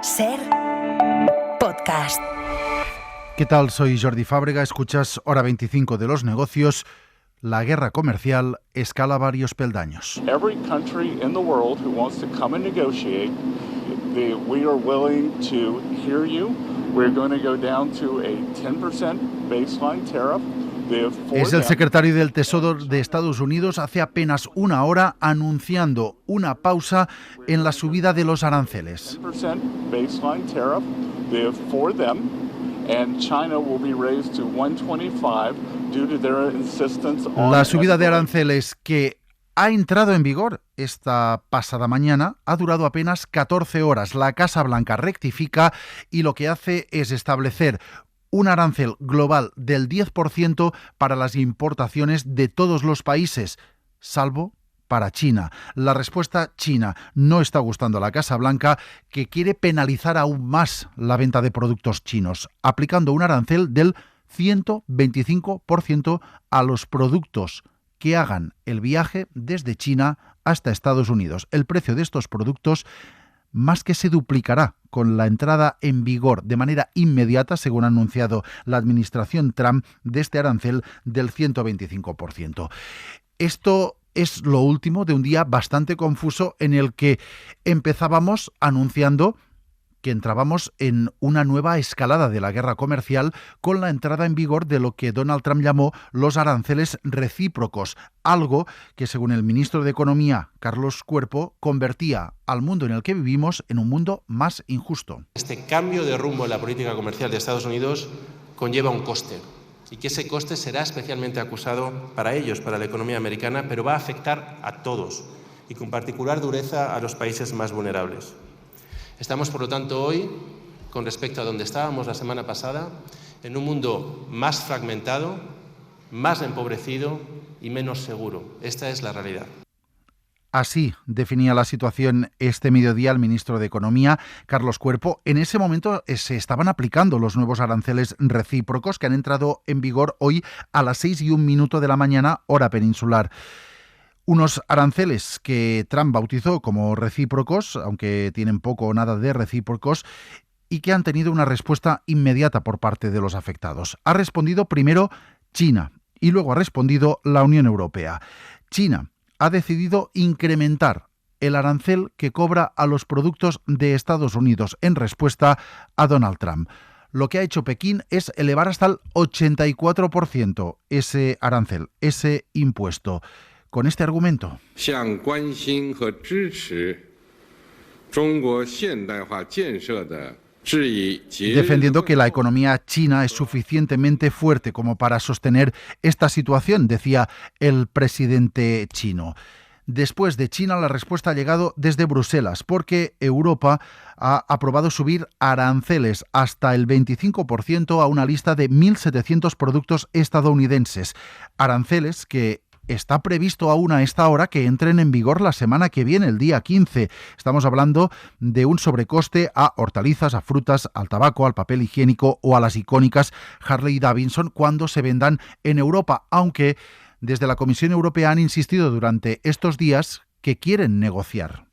SER Podcast. ¿Qué tal? Soy Jordi Fábrega. Escuchas Hora 25 de los negocios. La guerra comercial escala varios peldaños. Every country in the world who wants to come and negotiate, we are willing to hear you. We're going to go down to a 10% baseline tariff. Es el secretario del Tesoro de Estados Unidos hace apenas una hora anunciando una pausa en la subida de los aranceles. La subida de aranceles que ha entrado en vigor esta pasada mañana ha durado apenas 14 horas. La Casa Blanca rectifica y lo que hace es establecer un arancel global del 10% para las importaciones de todos los países, salvo para China. La respuesta china no está gustando a la Casa Blanca, que quiere penalizar aún más la venta de productos chinos, aplicando un arancel del 125% a los productos que hagan el viaje desde China hasta Estados Unidos. El precio de estos productos más que se duplicará con la entrada en vigor de manera inmediata, según ha anunciado la administración Trump, de este arancel del 125%. Esto es lo último de un día bastante confuso en el que empezábamos anunciando que entrábamos en una nueva escalada de la guerra comercial con la entrada en vigor de lo que Donald Trump llamó los aranceles recíprocos, algo que, según el ministro de Economía, Carlos Cuerpo, convertía al mundo en el que vivimos en un mundo más injusto. Este cambio de rumbo en la política comercial de Estados Unidos conlleva un coste, y que ese coste será especialmente acusado para ellos, para la economía americana, pero va a afectar a todos, y con particular dureza a los países más vulnerables. Estamos, por lo tanto, hoy, con respecto a donde estábamos la semana pasada, en un mundo más fragmentado, más empobrecido y menos seguro. Esta es la realidad. Así definía la situación este mediodía el ministro de Economía, Carlos Cuerpo. En ese momento se estaban aplicando los nuevos aranceles recíprocos que han entrado en vigor hoy a las 6:01 de la mañana, hora peninsular. Unos aranceles que Trump bautizó como recíprocos, aunque tienen poco o nada de recíprocos, y que han tenido una respuesta inmediata por parte de los afectados. Ha respondido primero China y luego ha respondido la Unión Europea. China ha decidido incrementar el arancel que cobra a los productos de Estados Unidos en respuesta a Donald Trump. Lo que ha hecho Pekín es elevar hasta el 84% ese arancel, ese impuesto. Con este argumento. Defendiendo que la economía china es suficientemente fuerte como para sostener esta situación, decía el presidente chino. Después de China, la respuesta ha llegado desde Bruselas, porque Europa ha aprobado subir aranceles hasta el 25% a una lista de 1.700 productos estadounidenses. Aranceles que está previsto aún a esta hora que entren en vigor la semana que viene, el día 15. Estamos hablando de un sobrecoste a hortalizas, a frutas, al tabaco, al papel higiénico o a las icónicas Harley Davidson cuando se vendan en Europa, aunque desde la Comisión Europea han insistido durante estos días que quieren negociar.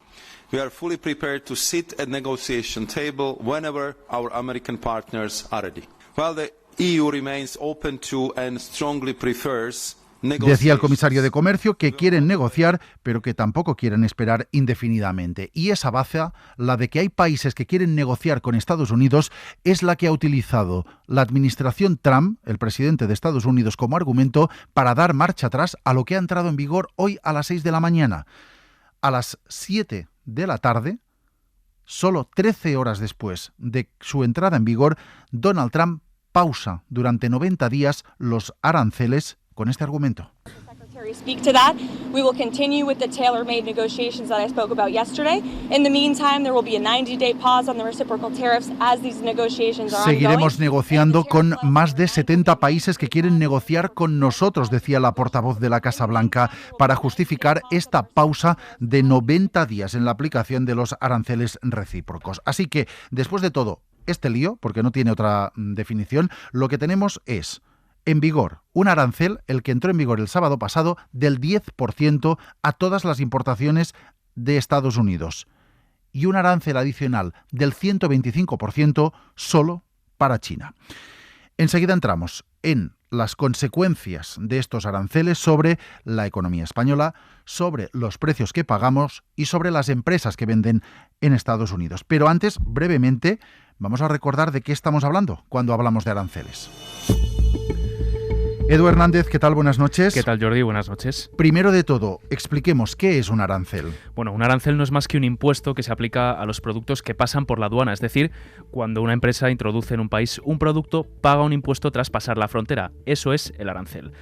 We are fully prepared to sit at negotiation table whenever our American partners are ready. While the EU remains open to and strongly prefers. Decía el comisario de Comercio que quieren negociar, pero que tampoco quieren esperar indefinidamente. Y esa baza, la de que hay países que quieren negociar con Estados Unidos, es la que ha utilizado la administración Trump, el presidente de Estados Unidos, como argumento para dar marcha atrás a lo que ha entrado en vigor hoy a las 6 de la mañana. A las 7 de la tarde, solo 13 horas después de su entrada en vigor, Donald Trump pausa durante 90 días los aranceles con este argumento. Speak to that. We will continue with the tailor-made negotiations that I spoke about yesterday. In the meantime, there will be a 90-day pause on the reciprocal tariffs as these negotiations are ongoing. Seguiremos negociando con más de 70 países que quieren negociar con nosotros, decía la portavoz de la Casa Blanca, para justificar esta pausa de 90 días en la aplicación de los aranceles recíprocos. Así que, después de todo este lío, porque no tiene otra definición, lo que tenemos es en vigor un arancel, el que entró en vigor el sábado pasado, del 10% a todas las importaciones de Estados Unidos. y un arancel adicional del 125% solo para China. Enseguida entramos en las consecuencias de estos aranceles sobre la economía española, sobre los precios que pagamos y sobre las empresas que venden en Estados Unidos. Pero antes, brevemente, vamos a recordar de qué estamos hablando cuando hablamos de aranceles. Edu Hernández, ¿qué tal? Buenas noches. ¿Qué tal, Jordi? Buenas noches. Primero de todo, expliquemos qué es un arancel. Bueno, un arancel no es más que un impuesto que se aplica a los productos que pasan por la aduana. Es decir, cuando una empresa introduce en un país un producto, paga un impuesto tras pasar la frontera. Eso es el arancel.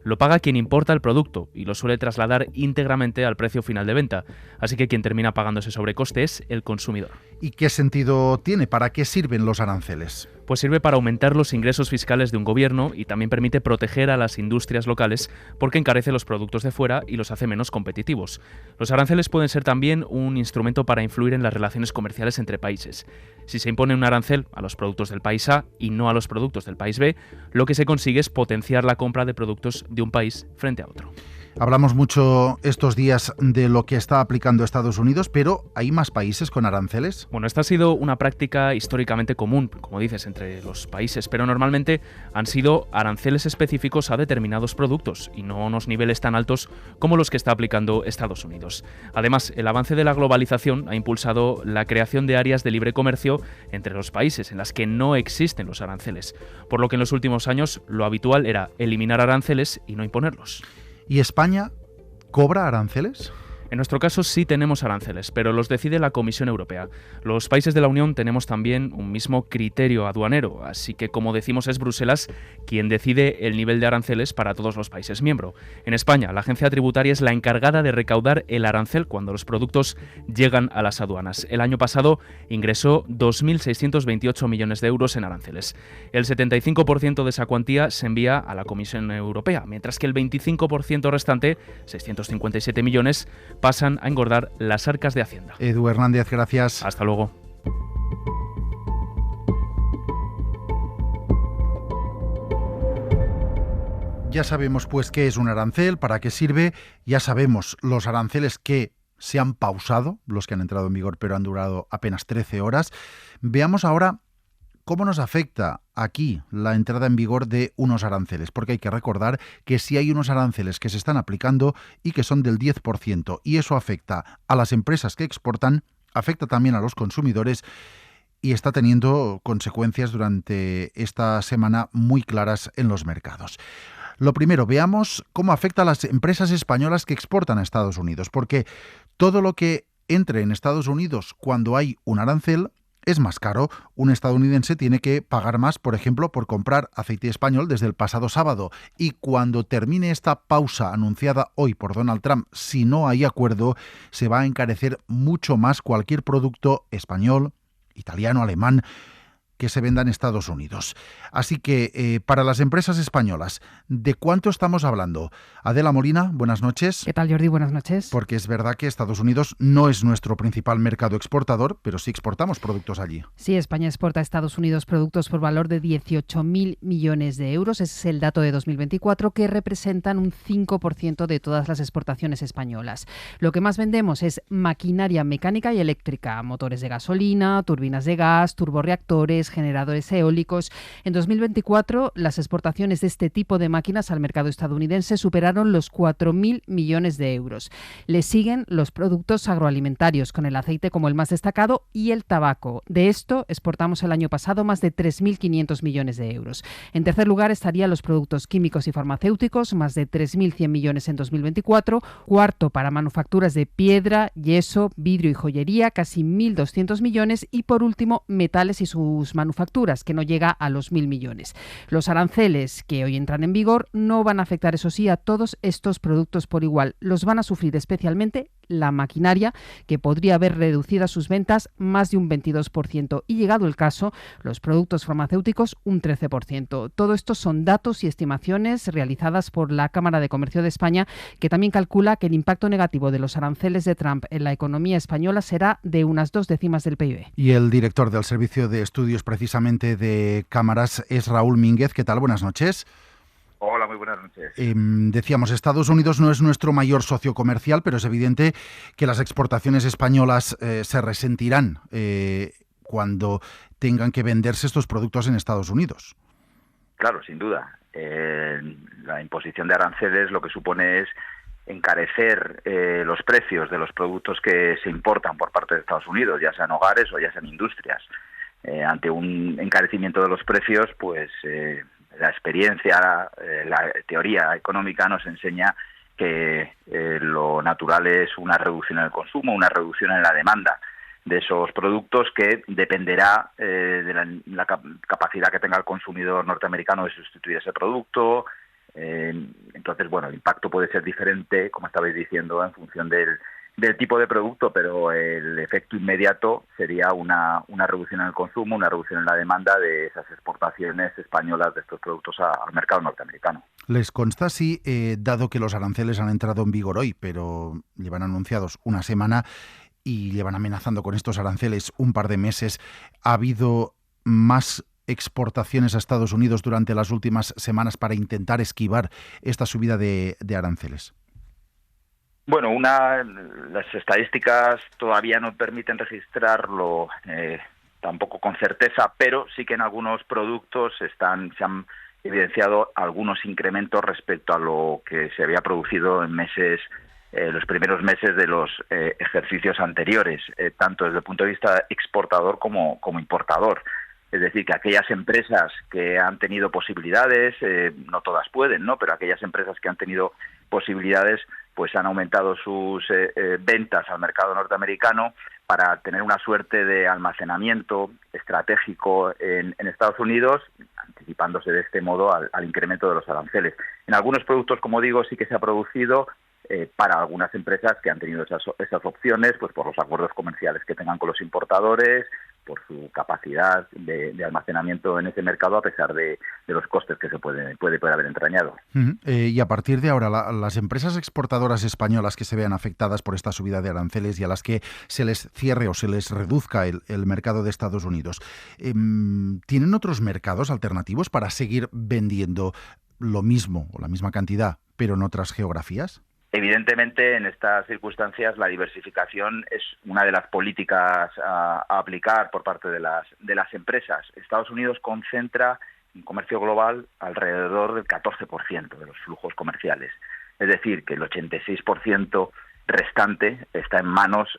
Lo paga quien importa el producto y lo suele trasladar íntegramente al precio final de venta. Así que quien termina pagando ese sobrecoste es el consumidor. ¿Y qué sentido tiene? ¿Para qué sirven los aranceles? Pues sirve para aumentar los ingresos fiscales de un gobierno y también permite proteger a las industrias locales porque encarece los productos de fuera y los hace menos competitivos. Los aranceles pueden ser también un instrumento para influir en las relaciones comerciales entre países. Si se impone un arancel a los productos del país A y no a los productos del país B, lo que se consigue es potenciar la compra de productos de un país frente a otro. Hablamos mucho estos días de lo que está aplicando Estados Unidos, pero ¿hay más países con aranceles? Bueno, esta ha sido una práctica históricamente común, como dices, entre los países, pero normalmente han sido aranceles específicos a determinados productos y no unos niveles tan altos como los que está aplicando Estados Unidos. Además, el avance de la globalización ha impulsado la creación de áreas de libre comercio entre los países en las que no existen los aranceles, por lo que en los últimos años lo habitual era eliminar aranceles y no imponerlos. ¿Y España cobra aranceles? En nuestro caso sí tenemos aranceles, pero los decide la Comisión Europea. Los países de la Unión tenemos también un mismo criterio aduanero, así que, como decimos, es Bruselas quien decide el nivel de aranceles para todos los países miembros. En España, la agencia tributaria es la encargada de recaudar el arancel cuando los productos llegan a las aduanas. El año pasado ingresó 2.628 millones de euros en aranceles. El 75% de esa cuantía se envía a la Comisión Europea, mientras que el 25% restante, 657 millones, pasan a engordar las arcas de Hacienda. Edu Hernández, gracias. Hasta luego. Ya sabemos pues qué es un arancel, para qué sirve, ya sabemos los aranceles que se han pausado, los que han entrado en vigor pero han durado apenas 13 horas. Veamos ahora cómo nos afecta aquí la entrada en vigor de unos aranceles, porque hay que recordar que si hay unos aranceles que se están aplicando y que son del 10%, y eso afecta a las empresas que exportan, afecta también a los consumidores y está teniendo consecuencias durante esta semana muy claras en los mercados. Lo primero, veamos cómo afecta a las empresas españolas que exportan a Estados Unidos, porque todo lo que entre en Estados Unidos cuando hay un arancel es más caro. Un estadounidense tiene que pagar más, por ejemplo, por comprar aceite español desde el pasado sábado. Y cuando termine esta pausa anunciada hoy por Donald Trump, si no hay acuerdo, se va a encarecer mucho más cualquier producto español, italiano, alemán, que se venda en Estados Unidos. Así que, para las empresas españolas, ¿de cuánto estamos hablando? Adela Molina, buenas noches. ¿Qué tal, Jordi? Buenas noches. Porque es verdad que Estados Unidos no es nuestro principal mercado exportador, pero sí exportamos productos allí. Sí, España exporta a Estados Unidos productos por valor de 18.000 millones de euros. Ese es el dato de 2024, que representan un 5% de todas las exportaciones españolas. Lo que más vendemos es maquinaria mecánica y eléctrica, motores de gasolina, turbinas de gas, turborreactores, generadores eólicos. En 2024, las exportaciones de este tipo de máquinas al mercado estadounidense superaron los 4.000 millones de euros. Le siguen los productos agroalimentarios, con el aceite como el más destacado, y el tabaco. De esto exportamos el año pasado más de 3.500 millones de euros. En tercer lugar estarían los productos químicos y farmacéuticos, más de 3.100 millones en 2024. Cuarto, para manufacturas de piedra, yeso, vidrio y joyería, casi 1.200 millones. Y por último, metales y sus manufacturas, que no llega a los 1.000 millones. Los aranceles que hoy entran en vigor no van a afectar, eso sí, a todos estos productos por igual. Los van a sufrir especialmente la maquinaria, que podría haber reducido sus ventas más de un 22%, y, llegado el caso, los productos farmacéuticos un 13%. Todo esto son datos y estimaciones realizadas por la Cámara de Comercio de España, que también calcula que el impacto negativo de los aranceles de Trump en la economía española será de unas 2 décimas del PIB. Y el director del Servicio de Estudios precisamente de Cámaras es Raúl Mínguez. ¿Qué tal? Buenas noches. Hola, muy buenas noches. Decíamos, Estados Unidos no es nuestro mayor socio comercial, pero es evidente que las exportaciones españolas se resentirán cuando tengan que venderse estos productos en Estados Unidos. Claro, sin duda. La imposición de aranceles lo que supone es encarecer los precios de los productos que se importan por parte de Estados Unidos, ya sean hogares o ya sean industrias. Ante un encarecimiento de los precios, pues la experiencia, la teoría económica nos enseña que lo natural es una reducción en el consumo, una reducción en la demanda de esos productos, que dependerá de la capacidad que tenga el consumidor norteamericano de sustituir ese producto. Entonces, bueno, el impacto puede ser diferente, como estabais diciendo, en función del tipo de producto, pero el efecto inmediato sería una reducción en el consumo, una reducción en la demanda de esas exportaciones españolas de estos productos al mercado norteamericano. ¿Les consta si, dado que los aranceles han entrado en vigor hoy, pero llevan anunciados una semana y llevan amenazando con estos aranceles un par de meses, ha habido más exportaciones a Estados Unidos durante las últimas semanas para intentar esquivar esta subida de aranceles? Bueno, las estadísticas todavía no permiten registrarlo tampoco con certeza, pero sí que en algunos productos se han evidenciado algunos incrementos respecto a lo que se había producido en los primeros meses de los ejercicios anteriores, tanto desde el punto de vista exportador como importador. Es decir, que aquellas empresas que han tenido posibilidades, no todas pueden, ¿no? Pero aquellas empresas que han tenido posibilidades, pues han aumentado sus ventas al mercado norteamericano para tener una suerte de almacenamiento estratégico en Estados Unidos, anticipándose de este modo al incremento de los aranceles. En algunos productos, como digo, sí que se ha producido para algunas empresas que han tenido esas opciones, pues por los acuerdos comerciales que tengan con los importadores, por su capacidad de almacenamiento en ese mercado, a pesar de los costes que se puede haber entrañado. Y a partir de ahora, las empresas exportadoras españolas que se vean afectadas por esta subida de aranceles y a las que se les cierre o se les reduzca el mercado de Estados Unidos, ¿tienen otros mercados alternativos para seguir vendiendo lo mismo o la misma cantidad, pero en otras geografías? Evidentemente, en estas circunstancias, la diversificación es una de las políticas a aplicar por parte de las empresas. Estados Unidos concentra en comercio global alrededor del 14% de los flujos comerciales. Es decir, que el 86% restante está en manos,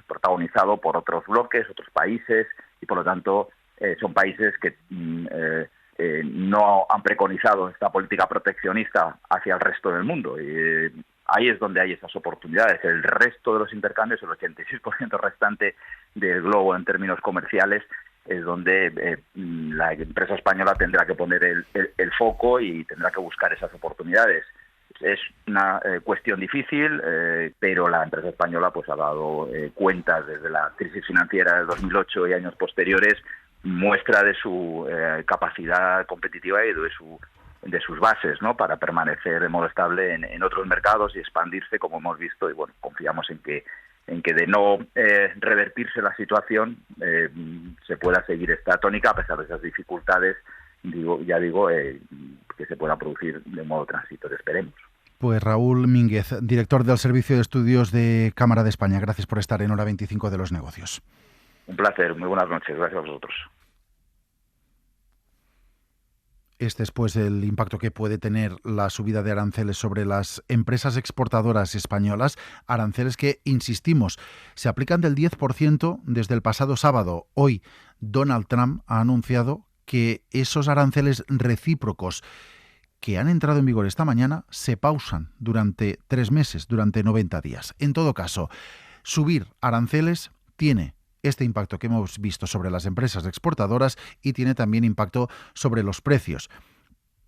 protagonizado por otros bloques, otros países, y por lo tanto son países que no han preconizado esta política proteccionista hacia el resto del mundo. Ahí es donde hay esas oportunidades. El resto de los intercambios, el 86% restante del globo en términos comerciales, es donde la empresa española tendrá que poner el foco y tendrá que buscar esas oportunidades. Es una cuestión difícil, pero la empresa española pues ha dado cuenta desde la crisis financiera del 2008 y años posteriores, muestra de su capacidad competitiva y de sus bases, ¿no?, para permanecer de modo estable en otros mercados y expandirse, como hemos visto, y bueno, confiamos en que de no revertirse la situación se pueda seguir esta tónica a pesar de esas dificultades, que se pueda producir de modo transitorio, esperemos. Pues Raúl Mínguez, director del Servicio de Estudios de Cámara de España, gracias por estar en Hora 25 de los Negocios. Un placer, muy buenas noches, gracias a vosotros. Este es pues el impacto que puede tener la subida de aranceles sobre las empresas exportadoras españolas, aranceles que, insistimos, se aplican del 10% desde el pasado sábado. Hoy Donald Trump ha anunciado que esos aranceles recíprocos que han entrado en vigor esta mañana se pausan durante 3 meses, durante 90 días. En todo caso, subir aranceles tiene este impacto que hemos visto sobre las empresas exportadoras y tiene también impacto sobre los precios,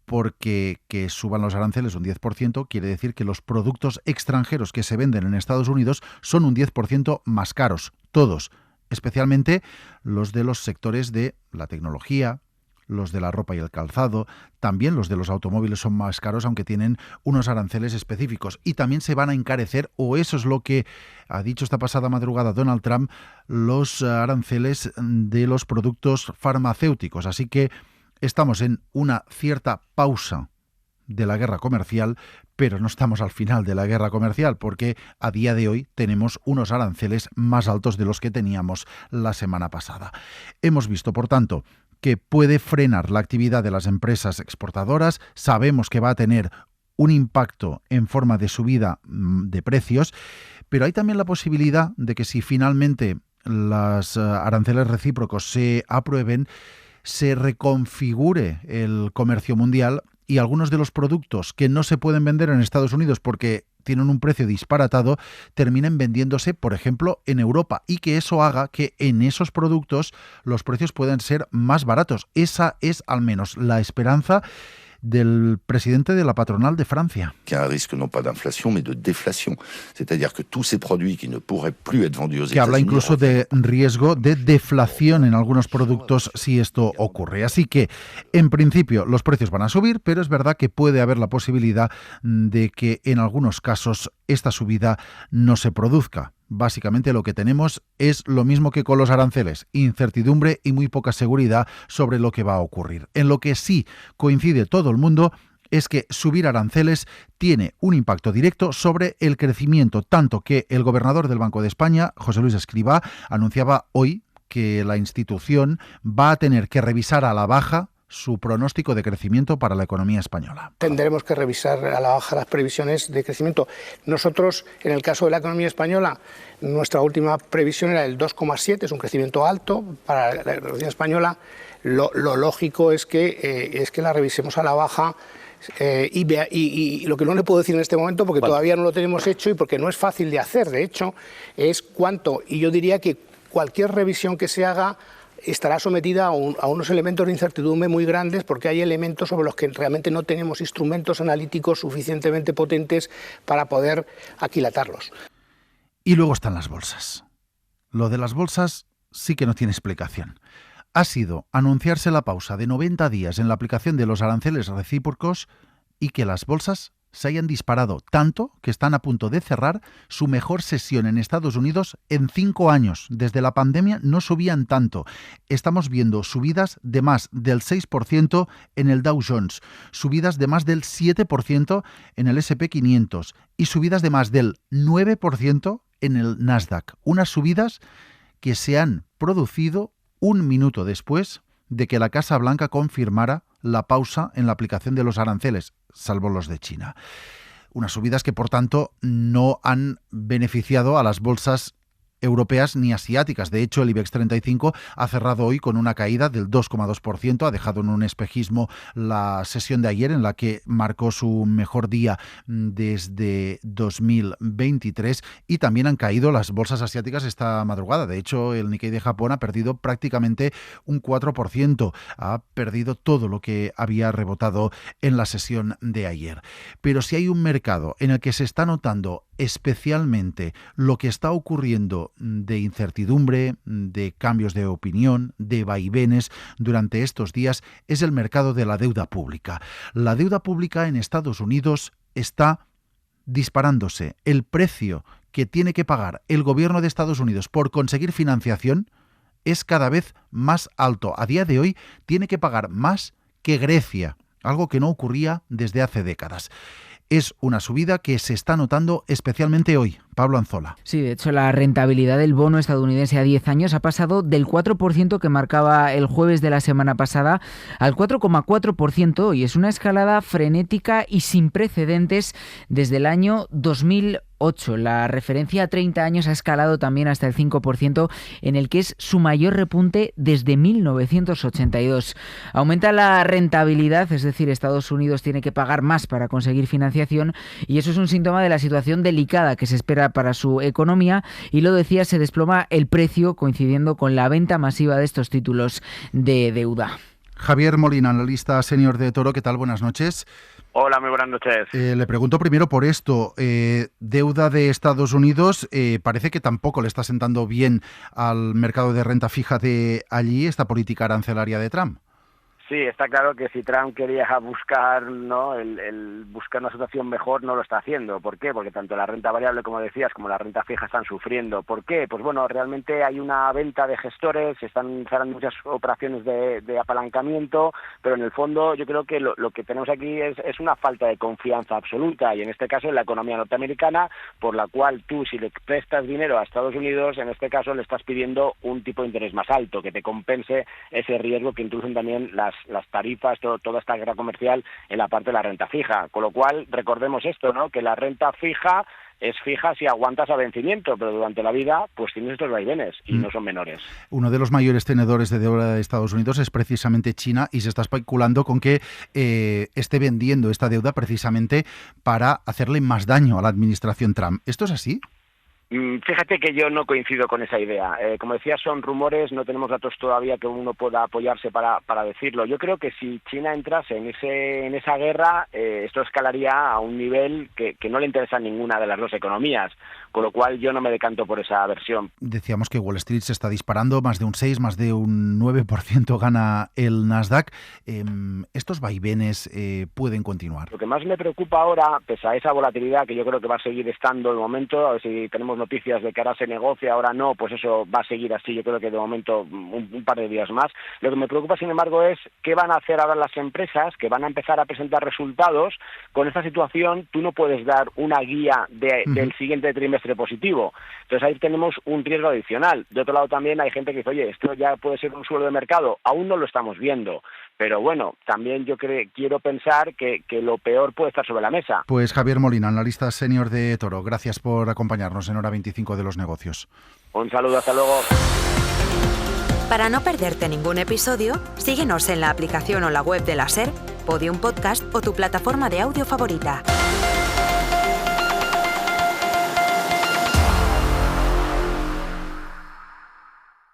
porque que suban los aranceles un 10% quiere decir que los productos extranjeros que se venden en Estados Unidos son un 10% más caros, todos, especialmente los de los sectores de la tecnología, los de la ropa y el calzado, también los de los automóviles son más caros, aunque tienen unos aranceles específicos. Y también se van a encarecer, o eso es lo que ha dicho esta pasada madrugada Donald Trump, los aranceles de los productos farmacéuticos. Así que estamos en una cierta pausa de la guerra comercial, pero no estamos al final de la guerra comercial, porque a día de hoy tenemos unos aranceles más altos de los que teníamos la semana pasada. Hemos visto, por tanto, que puede frenar la actividad de las empresas exportadoras. Sabemos que va a tener un impacto en forma de subida de precios, pero hay también la posibilidad de que si finalmente los aranceles recíprocos se aprueben, se reconfigure el comercio mundial y algunos de los productos que no se pueden vender en Estados Unidos porque tienen un precio disparatado, terminen vendiéndose, por ejemplo, en Europa, y que eso haga que en esos productos los precios puedan ser más baratos. Esa es al menos la esperanza del presidente de la patronal de Francia. Que hay un riesgo no pas d'inflación, mais de deflación. C'est-à-dire que tous ces produits qui ne pourraient plus être vendus aux États-Unis. Que habla incluso de riesgo de deflación en algunos productos si esto ocurre. Así que, en principio, los precios van a subir, pero es verdad que puede haber la posibilidad de que en algunos casos esta subida no se produzca. Básicamente lo que tenemos es lo mismo que con los aranceles, incertidumbre y muy poca seguridad sobre lo que va a ocurrir. En lo que sí coincide todo el mundo es que subir aranceles tiene un impacto directo sobre el crecimiento, tanto que el gobernador del Banco de España, José Luis Escrivá, anunciaba hoy que la institución va a tener que revisar a la baja su pronóstico de crecimiento para la economía española. Tendremos que revisar a la baja las previsiones de crecimiento. Nosotros, en el caso de la economía española, nuestra última previsión era el 2,7, es un crecimiento alto para la economía española. Lo lógico es que la revisemos a la baja. Y lo que no le puedo decir en este momento, porque todavía no lo tenemos hecho y porque no es fácil de hacer, de hecho, es cuánto. Y yo diría que cualquier revisión que se haga estará sometida a unos elementos de incertidumbre muy grandes, porque hay elementos sobre los que realmente no tenemos instrumentos analíticos suficientemente potentes para poder aquilatarlos. Y luego están las bolsas. Lo de las bolsas sí que no tiene explicación. Ha sido anunciarse la pausa de 90 días en la aplicación de los aranceles recíprocos y que las bolsas se hayan disparado tanto que están a punto de cerrar su mejor sesión en Estados Unidos en 5 años. Desde la pandemia no subían tanto. Estamos viendo subidas de más del 6% en el Dow Jones, subidas de más del 7% en el S&P 500 y subidas de más del 9% en el Nasdaq. Unas subidas que se han producido un minuto después de que la Casa Blanca confirmara la pausa en la aplicación de los aranceles, salvo los de China. Unas subidas que, por tanto, no han beneficiado a las bolsas europeas ni asiáticas. De hecho, el IBEX 35 ha cerrado hoy con una caída del 2,2%, ha dejado en un espejismo la sesión de ayer en la que marcó su mejor día desde 2023 y también han caído las bolsas asiáticas esta madrugada. De hecho, el Nikkei de Japón ha perdido prácticamente un 4%, ha perdido todo lo que había rebotado en la sesión de ayer. Pero si hay un mercado en el que se está notando especialmente lo que está ocurriendo de incertidumbre, de cambios de opinión, de vaivenes durante estos días, es el mercado de la deuda pública. La deuda pública en Estados Unidos está disparándose. El precio que tiene que pagar el gobierno de Estados Unidos por conseguir financiación es cada vez más alto. A día de hoy tiene que pagar más que Grecia, algo que no ocurría desde hace décadas. Es una subida que se está notando especialmente hoy. Pablo Anzola. Sí, de hecho la rentabilidad del bono estadounidense a 10 años ha pasado del 4% que marcaba el jueves de la semana pasada al 4,4% y es una escalada frenética y sin precedentes desde el año 2008. La referencia a 30 años ha escalado también hasta el 5%, en el que es su mayor repunte desde 1982. Aumenta la rentabilidad, es decir, Estados Unidos tiene que pagar más para conseguir financiación y eso es un síntoma de la situación delicada que se espera para su economía y lo decía, se desploma el precio coincidiendo con la venta masiva de estos títulos de deuda. Javier Molina, analista senior de Toro, ¿qué tal? Buenas noches. Hola, muy buenas noches. Le pregunto primero por esto. Deuda de Estados Unidos, parece que tampoco le está sentando bien al mercado de renta fija de allí esta política arancelaria de Trump. Sí, está claro que si Trump quería buscar, ¿no?, el buscar una situación mejor, no lo está haciendo. ¿Por qué? Porque tanto la renta variable, como decías, como la renta fija están sufriendo. ¿Por qué? Pues bueno, realmente hay una venta de gestores, se están cerrando muchas operaciones de apalancamiento, pero en el fondo yo creo que lo que tenemos aquí es una falta de confianza absoluta, y en este caso en la economía norteamericana, por la cual tú, si le prestas dinero a Estados Unidos, en este caso le estás pidiendo un tipo de interés más alto, que te compense ese riesgo que introducen también las tarifas, toda esta guerra comercial en la parte de la renta fija. Con lo cual, recordemos esto, ¿no?, que la renta fija es fija si aguantas a vencimiento, pero durante la vida pues tienes estos vaivenes y no son menores. Uno de los mayores tenedores de deuda de Estados Unidos es precisamente China, y se está especulando con que esté vendiendo esta deuda precisamente para hacerle más daño a la administración Trump. ¿Esto es así? Fíjate que yo no coincido con esa idea. Como decía, son rumores, no tenemos datos todavía que uno pueda apoyarse para decirlo. Yo creo que si China entrase en esa guerra, esto escalaría a un nivel que no le interesa a ninguna de las dos economías, con lo cual yo no me decanto por esa versión. Decíamos que Wall Street se está disparando, más de un 6, más de un 9% gana el Nasdaq. ¿Estos vaivenes pueden continuar? Lo que más me preocupa ahora, pese a esa volatilidad que yo creo que va a seguir estando de momento, a ver si tenemos noticias de que ahora se negocia, ahora no, pues eso va a seguir así, yo creo que de momento un par de días más. Lo que me preocupa, sin embargo, es qué van a hacer ahora las empresas que van a empezar a presentar resultados. Con esta situación tú no puedes dar una guía del siguiente trimestre positivo, entonces ahí tenemos un riesgo adicional. De otro lado también hay gente que dice, oye, esto ya puede ser un suelo de mercado, aún no lo estamos viendo, pero bueno, también yo quiero pensar que lo peor puede estar sobre la mesa. Pues Javier Molina, analista senior de Toro, gracias por acompañarnos en Hora 25 de los negocios. Un saludo, hasta luego. Para no perderte ningún episodio, síguenos en la aplicación o la web de la SER, Podium Podcast o tu plataforma de audio favorita.